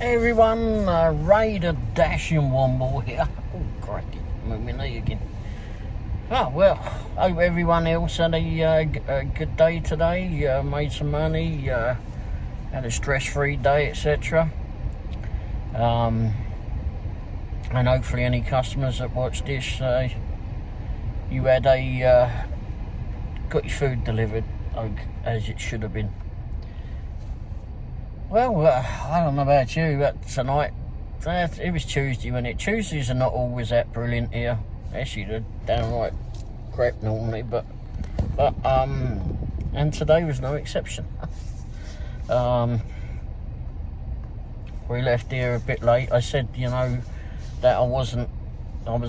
Hey everyone, Raider Dashing Womble here. Oh, crikey, move my knee again. Oh, well, hope everyone else had a good day today, made some money, had a stress-free day, etc. And hopefully any customers that watch this, you had got your food delivered as it should have been. Well, I don't know about you, but tonight, it was Tuesday, wasn't it? Tuesdays are not always that brilliant here. Actually, they're downright crap normally, but and today was no exception. We left here a bit late. I said, that I was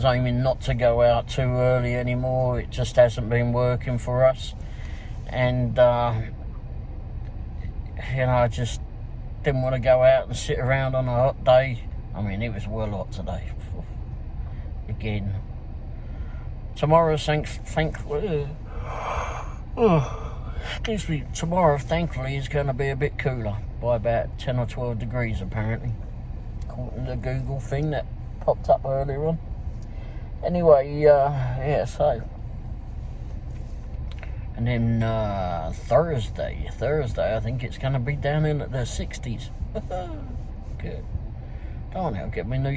aiming not to go out too early anymore. It just hasn't been working for us. And, I just didn't want to go out and sit around on a hot day. I mean, it was well hot today. Again. Tomorrow, thankfully, tomorrow, thankfully, is going to be a bit cooler by about 10 or 12 degrees, apparently, according to the Google thing that popped up earlier on. Anyway, so. And then Thursday, I think it's going to be down in the 60s. Good. Darn it, I'll get my new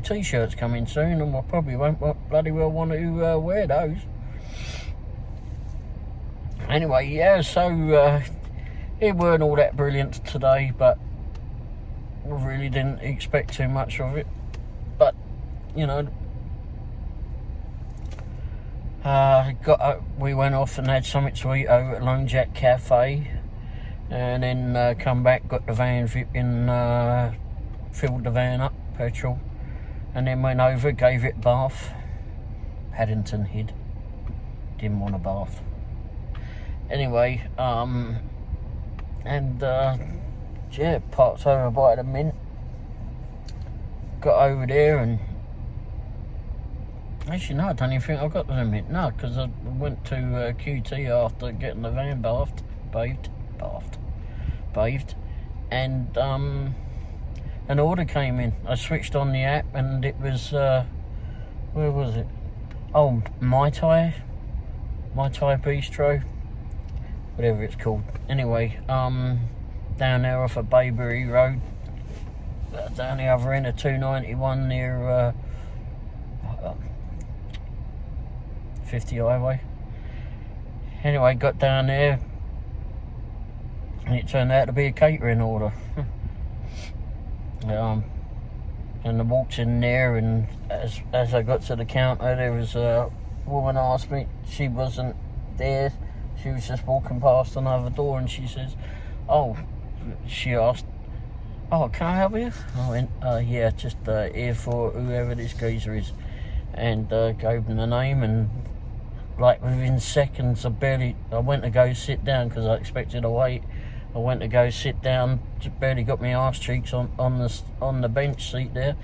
t-shirts coming soon, and I probably won't bloody well want to wear those. Anyway, so it weren't all that brilliant today, but I really didn't expect too much of it. But, we went off and had something to eat over at Lone Jack Cafe, and then come back, got the van filled the van up, petrol, and then went over, gave it a bath. Paddington Head, didn't want a bath. Anyway, parked over by the Mint, got over there and actually, no, I don't even think I got to the Mint. No, because I went to QT after getting the van bathed, and an order came in. I switched on the app, and it was where was it? Oh, Mai Tai Bistro, whatever it's called. Anyway, down there off of Bayberry Road, down the other end of 291 near 50 highway. Anyway, got down there and it turned out to be a catering order. And I walked in there, and as I got to the counter, there was a woman asked me, she wasn't there, she was just walking past another door, and she says, she asked, can I help you? I went, yeah, just here for whoever this geezer is, and gave them the name, and like within seconds, I went to go sit down because I expected to wait. I went to go sit down, just barely got my arse cheeks on the bench seat there,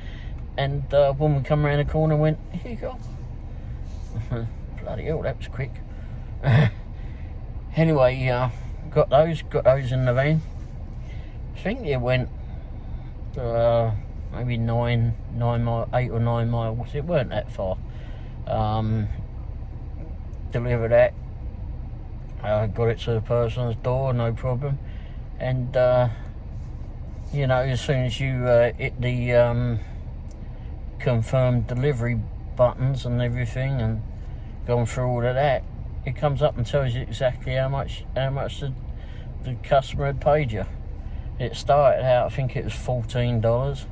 and a woman come around the corner and went, "Here you go." Bloody hell, that was quick. Anyway, got those in the van. I think it went maybe 8 or 9 miles. It weren't that far. Delivered that. Got it to the person's door, no problem. And as soon as you hit the confirm delivery buttons and everything, and gone through all of that, it comes up and tells you exactly how much the customer had paid you. It started out, I think it was $14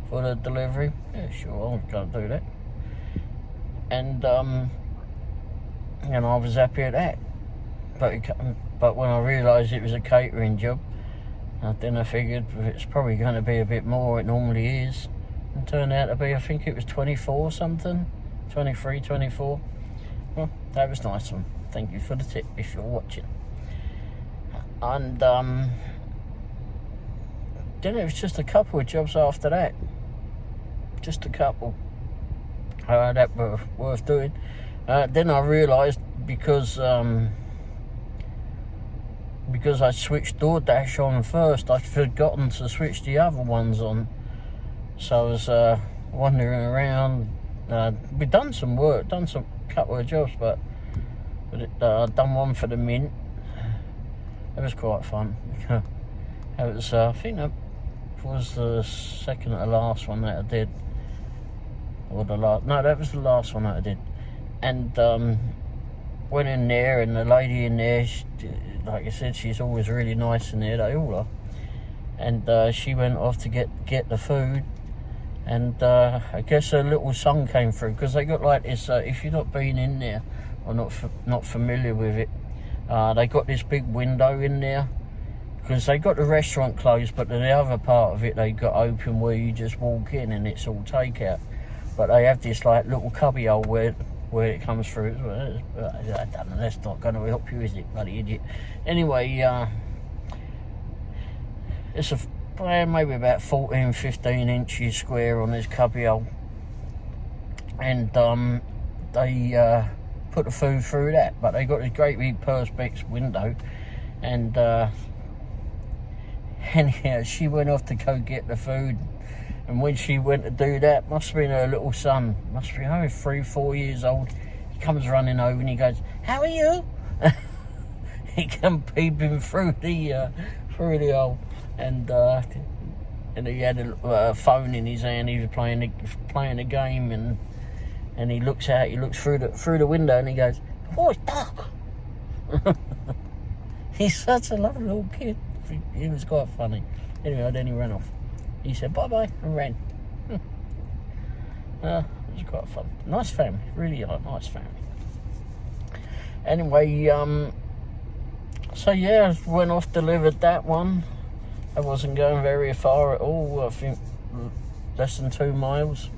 for the delivery. Yeah, sure, I was going to do that. And I was happy at that. But when I realised it was a catering job, then I figured it's probably going to be a bit more. It normally is. And turned out to be, I think it was 24 something, 23, 24. Well, that was nice one. Thank you for the tip if you're watching. And then it was just a couple of jobs after that. Just a couple that were worth doing. Then I realised, because because I switched DoorDash on first, I'd forgotten to switch the other ones on. So I was wandering around. We've done some work, done some couple of jobs, but done one for the Mint. It was quite fun. It was, I think that was the second to last one that I did. Or the last, no, that was the last one that I did. And went in there, and the lady in there, like I said, she's always really nice in there, they all are. And she went off to get the food, and I guess her little son came through, because they got like this, if you've not been in there or not familiar with it, they got this big window in there, because they got the restaurant closed, but the other part of it they got open where you just walk in and it's all takeout. But they have this like little cubby hole where it comes through. I don't know, that's not going to help you, is it, bloody idiot? Anyway, it's maybe about 14-15 inches square on this cubby hole, and they put the food through that. But they got this great big perspex window, and anyhow, she went off to go get the food. And when she went to do that, must have been her little son, must be only 3-4 years old. He comes running over and he goes, "How are you?" He come peeping through the hole, and he had a phone in his hand. He was playing a game, and he looks out. He looks through the window and he goes, "Oh, it's dark." He's such a lovely little kid. He was quite funny. Anyway, then he ran off. He said bye-bye and ran. It was quite fun. Nice family, really nice family. Anyway, so yeah, went off, delivered that one. I wasn't going very far at all. I think less than 2 miles.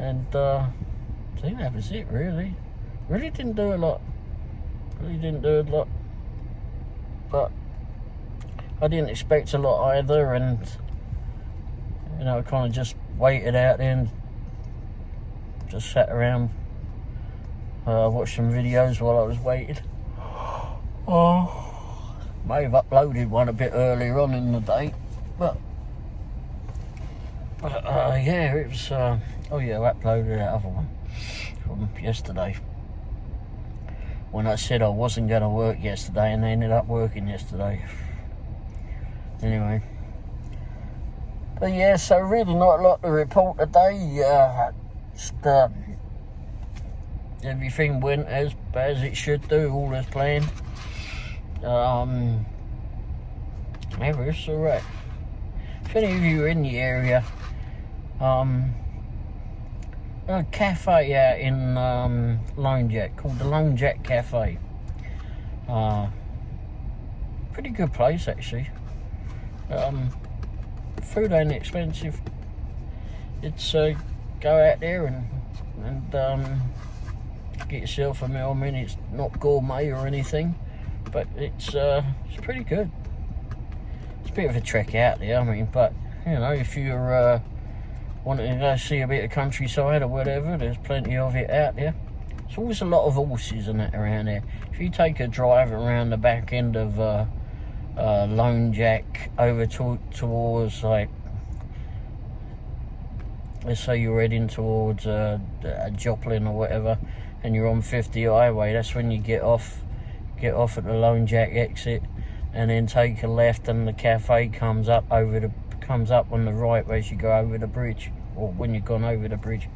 And I think that was it, really. Really didn't do a lot. But I didn't expect a lot either, and you know, I kind of just waited out there and just sat around, watched some videos while I was waiting. May have uploaded one a bit earlier on in the day, but yeah, it was, oh yeah, I uploaded that other one from yesterday, when I said I wasn't going to work yesterday, and I ended up working yesterday. Anyway. But yeah, so really not a lot to report today. Just, everything went as it should do, all as planned. Yeah, it's alright. If any of you are in the area, a cafe out in Lone Jack called the Lone Jack Cafe. Pretty good place, actually. Food ain't expensive. It's go out there and get yourself a meal. I mean, it's not gourmet or anything, but it's pretty good. It's a bit of a trek out there, I mean, but you know, if you're wanting to go see a bit of countryside or whatever, there's plenty of it out there. There's always a lot of horses and that around there. If you take a drive around the back end of Lone Jack over towards, like, let's say you're heading towards Joplin or whatever, and you're on 50 highway, that's when you get off at the Lone Jack exit, and then take a left, and the cafe comes up on the right as you go over the bridge, or when you've gone over the bridge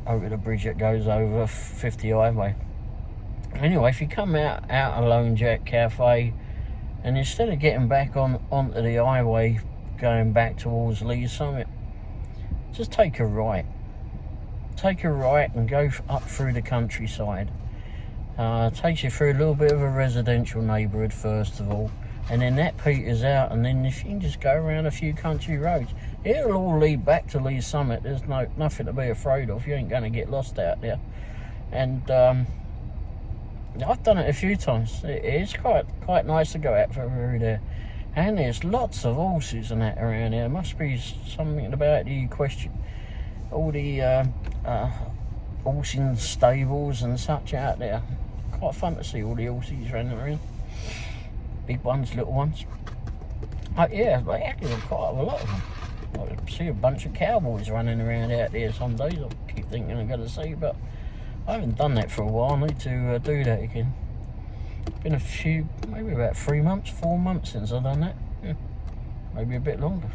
that goes over 50 highway. Anyway, if you come out of Lone Jack Cafe, and instead of getting back onto the highway going back towards Lee's Summit, just take a right and go up through the countryside. Takes you through a little bit of a residential neighbourhood first of all, and then that peters out, and then if you can just go around a few country roads, it'll all lead back to Lee's Summit. There's nothing to be afraid of. You ain't going to get lost out there. And I've done it a few times. It's quite nice to go out through there. And there's lots of horses and that around here. There must be something about the question. All the horsing stables and such out there. Quite fun to see all the horses running around. Big ones, little ones. Yeah, they actually got quite a lot of them. I see a bunch of cowboys running around out there some days. I keep thinking I'm going to see, but I haven't done that for a while. I need to do that again. Been a few, maybe about 3 months, 4 months since I've done that. Yeah, maybe a bit longer.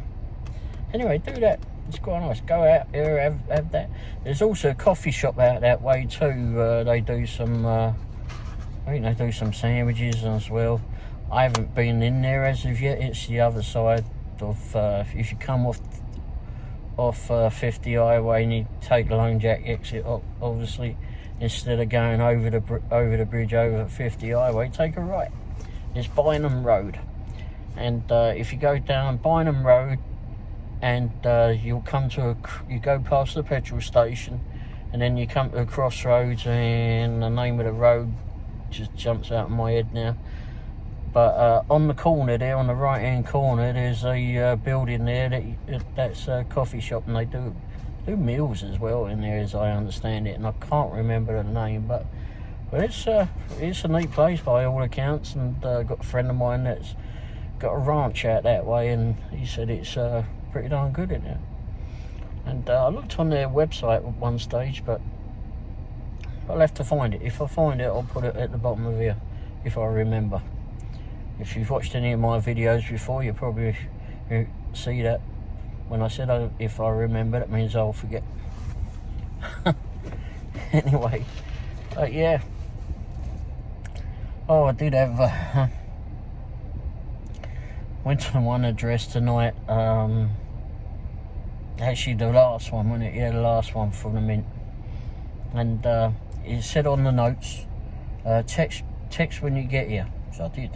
Anyway, do that. It's quite nice. Go out there, have that. There's also a coffee shop out that way too. They do some, I think they do some sandwiches as well. I haven't been in there as of yet. It's the other side of, if you come off 50 highway and you take the Lone Jack exit, obviously, instead of going over the bridge over 50 highway, take a right. It's Bynum Road, and if you go down Bynum Road, and you'll come to you go past the petrol station, and then you come to a crossroads, and the name of the road just jumps out of my head now. But on the corner there, on the right hand corner, there's a building there that's a coffee shop, and they do meals as well in there, as I understand it, and I can't remember the name, but it's a neat place by all accounts. And got a friend of mine that's got a ranch out that way, and he said it's pretty darn good in there. And I looked on their website at one stage, but I'll have to find it. If I find it, I'll put it at the bottom of here, if I remember. If you've watched any of my videos before, you probably see that when I said if I remember, that means I'll forget. Anyway, yeah. Oh, I did have went to one address tonight. Actually, the last one, wasn't it? Yeah, the last one from the Mint. And it said on the notes, text when you get here. So I did.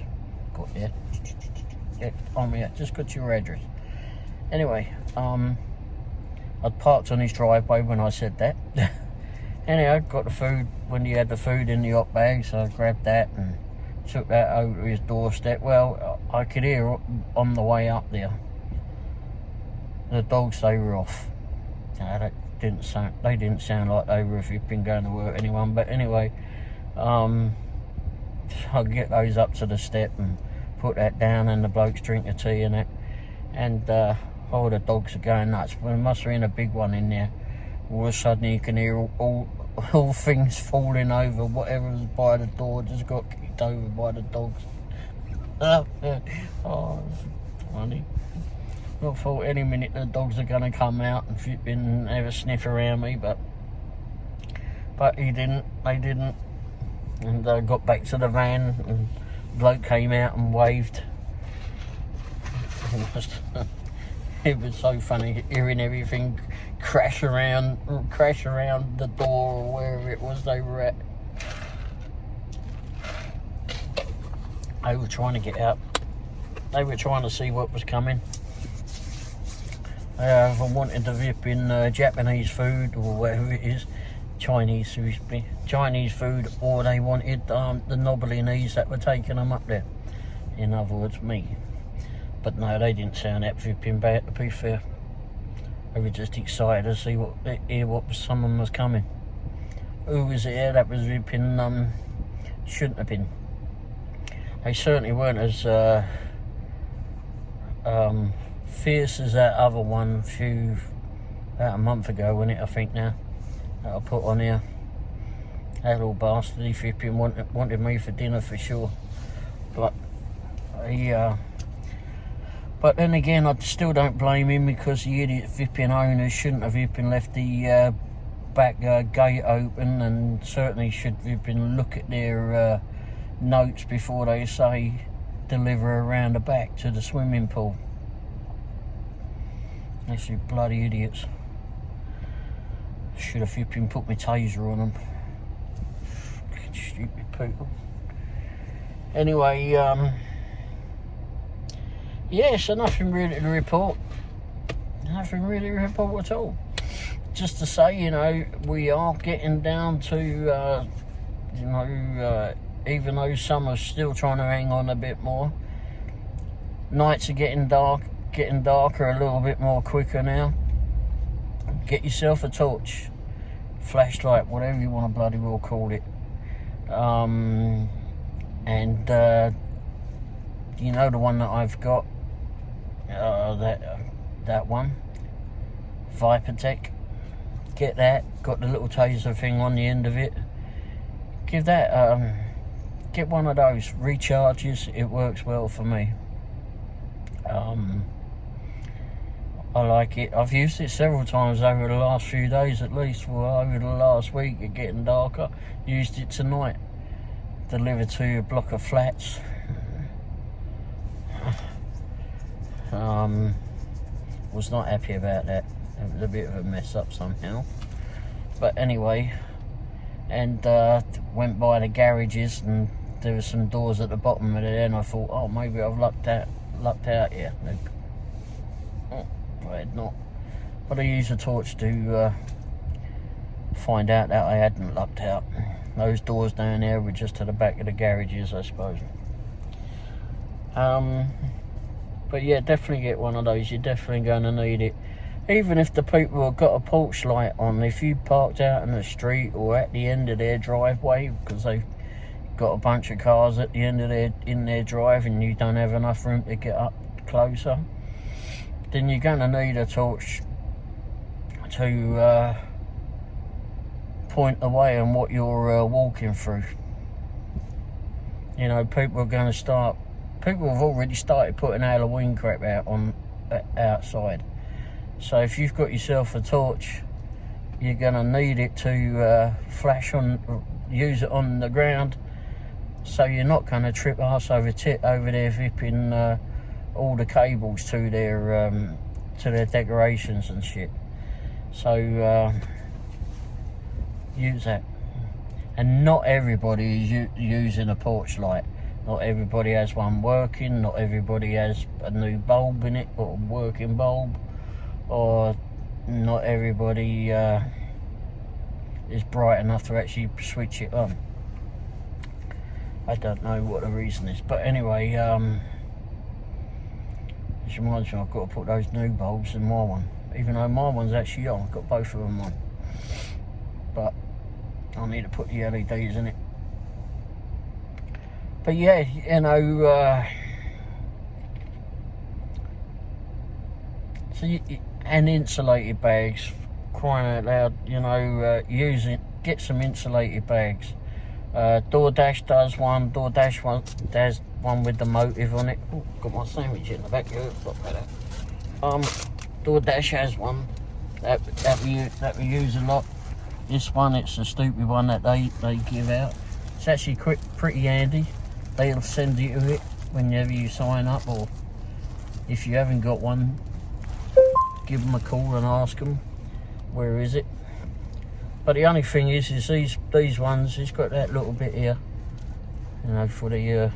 Got there. Yeah, on me. Just got your address. Anyway, I'd parked on his driveway when I said that. Anyhow, got the food when he had the food in the hot bag, so I grabbed that and took that over to his doorstep. Well, I could hear on the way up there, the dogs, they were off. They didn't sound like they were if you've been going to work, anyone. But anyway, I'll get those up to the step and put that down, and the blokes drink the tea and that. And all the dogs are going nuts. Well, there must have been a big one in there. All of a sudden you can hear all things falling over. Whatever was by the door just got kicked over by the dogs. Oh, it's funny. I thought any minute the dogs are going to come out and have a sniff around me, but they didn't. And I got back to the van, and the bloke came out and waved. It was so funny hearing everything crash around the door or wherever it was they were at. They were trying to get out. They were trying to see what was coming. I wanted to whip in Japanese food or whatever it is, Chinese food, or they wanted the Nobbelinese that were taking them up there. In other words, me. But no, they didn't sound that flipping bad, to be fair. They were just excited to see what someone was coming. Who was there that was ripping? Shouldn't have been. They certainly weren't as fierce as that other one about a month ago, wasn't it? I think now that I put on here. That little bastard, he flipping wanted me for dinner for sure. But but then again, I still don't blame him, because the idiot flipping owners shouldn't have flipping left the back gate open, and certainly should flipping look at their notes before they say deliver around the back to the swimming pool. Actually, bloody idiots. Should have flipping put my taser on them. Stupid people. Anyway, yeah, so nothing really to report. Nothing really to report at all. Just to say, we are getting down to, even though summer's still trying to hang on a bit more, nights are getting darker a little bit more quicker now. Get yourself a torch, flashlight, whatever you want to bloody well call it, and you know the one that I've got, that one, Vipertech. Get that, got the little taser thing on the end of it. Give that, get one of those, recharges, it works well for me. I like it. I've used it several times over the last few days at least. Well, over the last week, it's getting darker. Used it tonight. Delivered to a block of flats. Was not happy about that. It was a bit of a mess up somehow. But anyway, and went by the garages and there were some doors at the bottom of it, and I thought, oh, maybe I've lucked out here. Oh, I had not. But I used a torch to find out that I hadn't lucked out. Those doors down there were just to the back of the garages, I suppose. But yeah, definitely get one of those. You're definitely going to need it. Even if the people have got a porch light on, if you parked out in the street or at the end of their driveway, because they've got a bunch of cars at the end of their drive and you don't have enough room to get up closer, then you're going to need a torch to point the way on what you're walking through. You know, people have already started putting Halloween crap out on outside. So if you've got yourself a torch, you're going to need it to use it on the ground, so you're not going to trip arse over tit over there vipping all the cables to their decorations and shit. So use that. And not everybody is using a porch light. Not everybody has one working. Not everybody has a new bulb in it, or a working bulb. Or not everybody is bright enough to actually switch it on. I don't know what the reason is, but anyway, this reminds me, I've got to put those new bulbs in my one, even though my one's actually on. I've got both of them on, but I need to put the LEDs in it. But yeah, you know, and insulated bags, crying out loud, you know, get some insulated bags. DoorDash does one. There's one with the motive on it. Ooh, got my sandwich in the back here. DoorDash has one that we use a lot. This one, it's a stupid one that they give out. It's actually pretty handy. They'll send you it whenever you sign up, or if you haven't got one, give them a call and ask them where is it. But the only thing is these ones, it's got that little bit here, you know, for the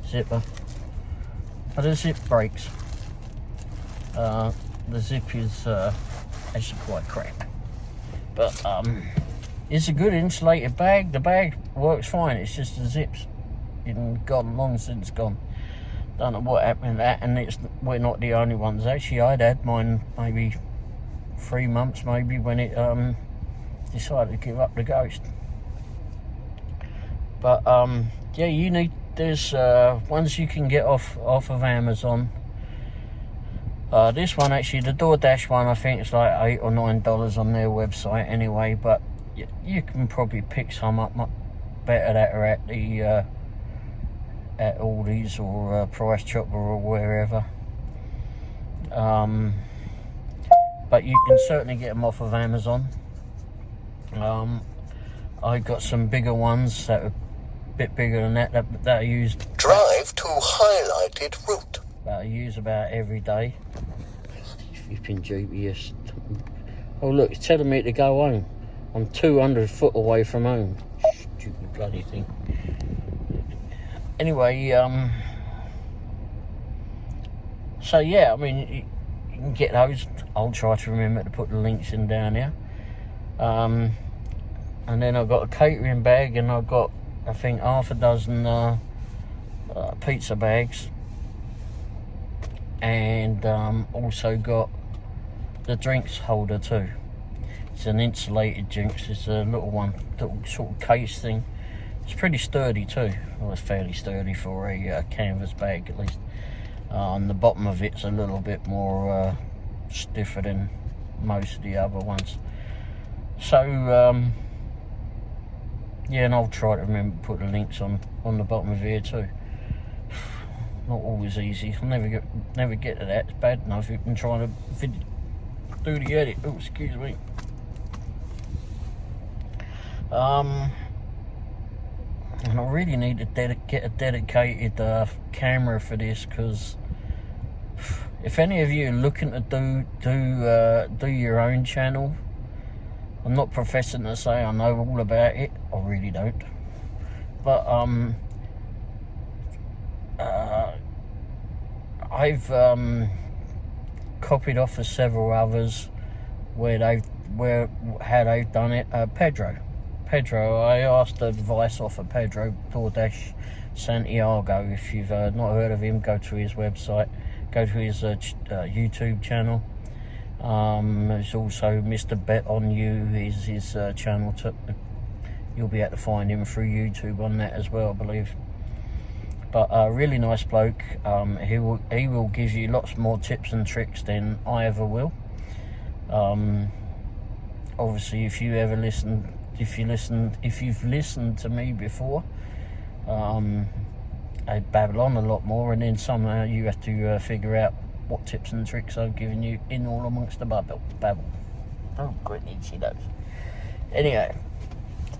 zipper. But the zip breaks. The zip is actually quite crap. But it's a good insulated bag. The bag works fine. It's just the zips gone long since gone. Don't know what happened to that, and we're not the only ones. Actually, I'd had mine maybe 3 months maybe when it decided to give up the ghost. But yeah, there's ones you can get off of Amazon. This one, actually, the DoorDash one, I think it's like $8 or $9 on their website anyway, but you can probably pick some up better that are at the at Aldi's or Price Chopper or wherever. But you can certainly get them off of Amazon. I got some bigger ones that are a bit bigger than that I use. Drive to highlighted route. That I use about every day. Flipping GPS. Oh look, it's telling me to go home. I'm 200 foot away from home. Stupid bloody thing. Anyway, so yeah, I mean, you can get those. I'll try to remember to put the links in down here. And then I've got a catering bag, and I've got, I think, half a dozen pizza bags, and also got the drinks holder too. It's an insulated drinks. It's a little one, little sort of case thing. It's pretty sturdy too. Well, it's fairly sturdy for a canvas bag, at least. On the bottom of it's a little bit more stiffer than most of the other ones. So yeah, and I'll try to remember to put the links on the bottom of here too. Not always easy. I'll never get to that. It's bad enough even trying to do the edit. Oh, excuse me. And I really need to get a dedicated camera for this, because if any of you are looking to do your own channel, I'm not professing to say I know all about it. I really don't. But I've copied off of several others how they've done it. Pedro, I asked advice off of Pedro DoorDash Santiago. If you've not heard of him, go to his website, go to his YouTube channel. There's also Mr. Bet on You, is his channel. You'll be able to find him through YouTube on that as well, I believe. But really nice bloke. He will give you lots more tips and tricks than I ever will. Obviously, if you've listened to me before, I babble on a lot more, and then somehow you have to figure out what tips and tricks I've given you in all amongst the babble. Oh goodness, he knows. Anyway,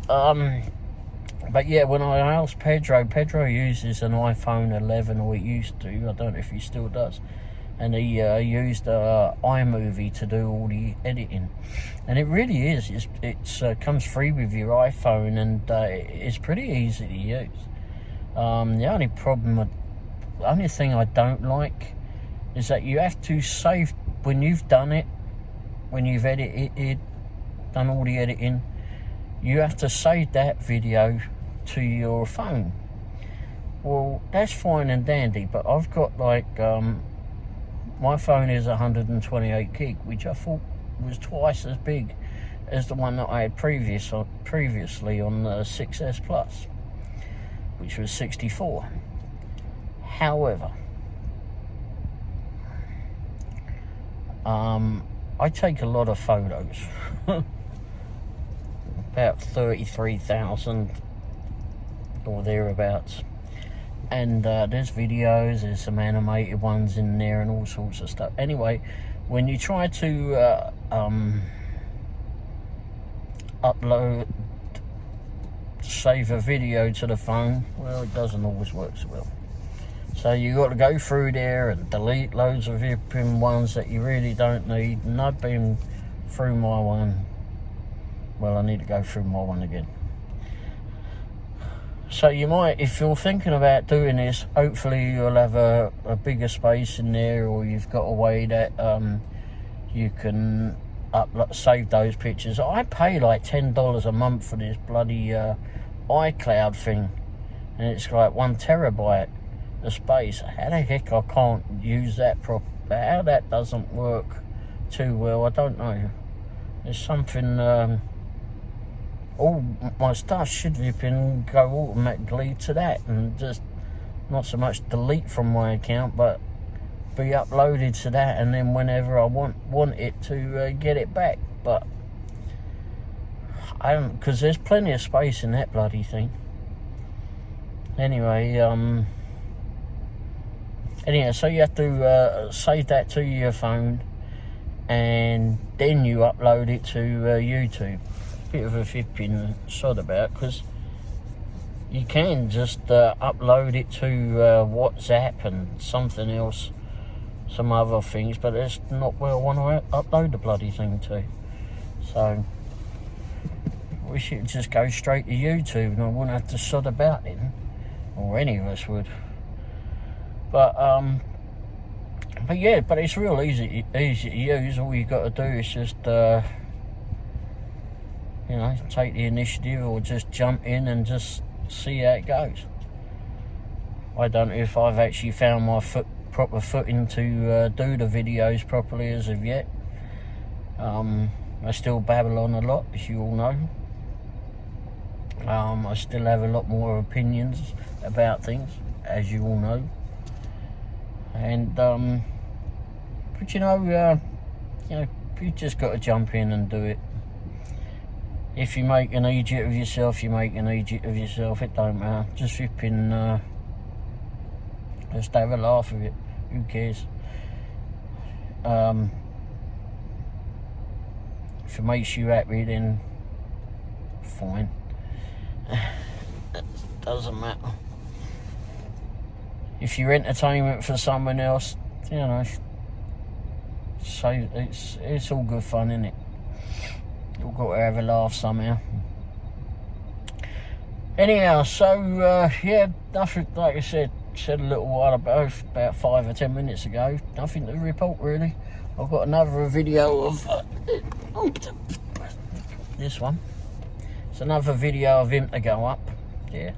but yeah, when I asked Pedro uses an iPhone 11, or he used to. I don't know if he still does. And he used iMovie to do all the editing, and it really is. It comes free with your iPhone, and it's pretty easy to use. The only thing I don't like is that you have to save when you've done it, when you've done all the editing. You have to save that video to your phone. Well, that's fine and dandy, but I've got like my phone is 128 gig, which I thought was twice as big as the one that I had previously on the 6S Plus, which was 64. However, I take a lot of photos, about 33,000 or thereabouts. And there's videos, there's some animated ones in there and all sorts of stuff. Anyway, when you try to save a video to the phone, well, it doesn't always work so well. So you got to go through there and delete loads of ones that you really don't need. And I've been through my one. Well, I need to go through my one again. So you might, if you're thinking about doing this, hopefully you'll have a bigger space in there, or you've got a way that you can save those pictures. I pay like $10 a month for this bloody iCloud thing, and it's like 1 terabyte of space. How the heck I can't use that properly? How that doesn't work too well, I don't know. There's something. All my stuff should go automatically to that, and just not so much delete from my account, but be uploaded to that, and then whenever I want it to get it back. But I don't, because there's plenty of space in that bloody thing. Anyway, so you have to save that to your phone, and then you upload it to YouTube. Bit of a flipping sod about, because you can just upload it to WhatsApp and something else, some other things, but it's not where I want to upload the bloody thing to. So I wish it would just go straight to YouTube and I wouldn't have to sod about it, or any of us would. But yeah, but it's real easy to use. All you got to do is just take the initiative, or just jump in and just see how it goes. I don't know if I've actually found my proper footing to do the videos properly as of yet. I still babble on a lot, as you all know. I still have a lot more opinions about things, as you all know. And but you know, you just got to jump in and do it. If you make an idiot of yourself, you make an idiot of yourself. It don't matter. Just flipping, just have a laugh with it. Who cares? If it makes you happy, then fine. It doesn't matter. If you're entertainment for someone else, you know, so it's all good fun, isn't it? You've got to have a laugh somehow. Anyhow, so yeah, nothing, like I said a little while ago, about 5 or 10 minutes ago, nothing to report really. I've got another video of this one. It's another video of him to go up. Yeah,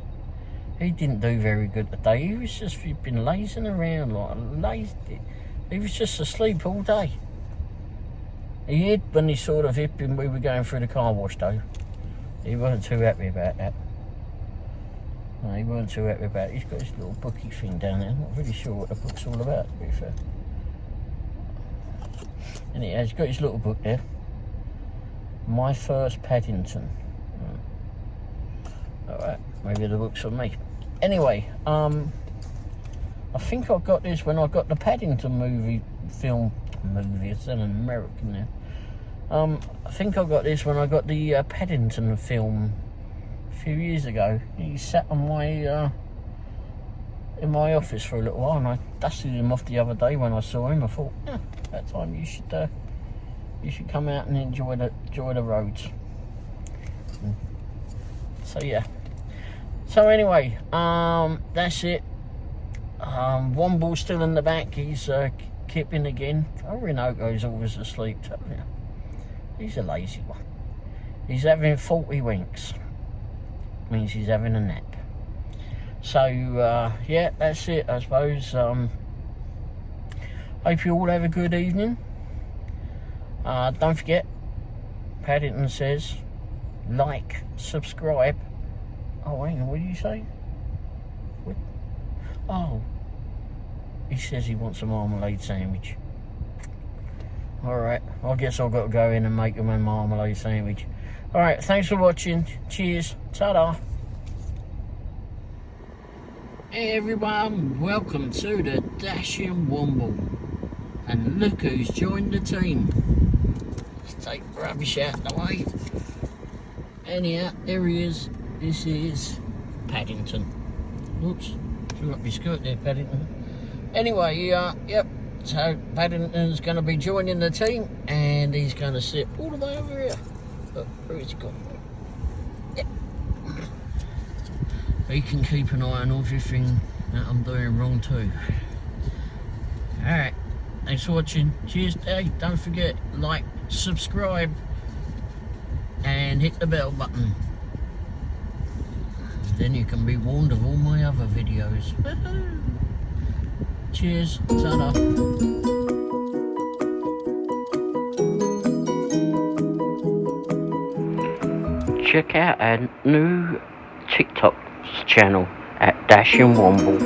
he didn't do very good today. He was just been lazing around like lazy. He was just asleep all day. He hid when he sort of hit when we were going through the car wash though. He wasn't too happy about that. No, he wasn't too happy about it. He's got his little bookie thing down there. I'm not really sure what the book's all about, to be fair. Anyhow, he's got his little book there. My First Paddington. Alright, maybe the book's for me. Anyway, I think I got this when I got the Paddington film, it's an American now. I think I got this when I got the Paddington film a few years ago. He sat on my in my office for a little while, and I dusted him off the other day when I saw him. I thought, yeah, that time you should come out and enjoy the roads. So yeah. So anyway, that's it. Womble's still in the back. He's kipping again. Orinoco's always asleep. He's a lazy one. He's having 40 winks. Means he's having a nap. So yeah, that's it, I suppose. Hope you all have a good evening. Don't forget, Paddington says, like, subscribe. Oh, hang on, what did you say? What? Oh, he says he wants a marmalade sandwich. Alright, I guess I've got to go in and make him a marmalade sandwich. Alright, thanks for watching. Cheers. Ta-da. Hey everyone, welcome to the Dashing Womble. And look who's joined the team. Let's take rubbish out of the way. Anyhow, there he is. This is Paddington. Oops, threw up your skirt there, Paddington. Anyway, yep, so Paddington's going to be joining the team, and he's going to sit all the way over here. Look, where is he gone? Yep. He can keep an eye on everything that I'm doing wrong too. Alright, thanks for watching. Cheers. Hey, don't forget, like, subscribe, and hit the bell button. Then you can be warned of all my other videos. Cheers. Ta-da. Check out our new TikTok channel at Dashing Womble.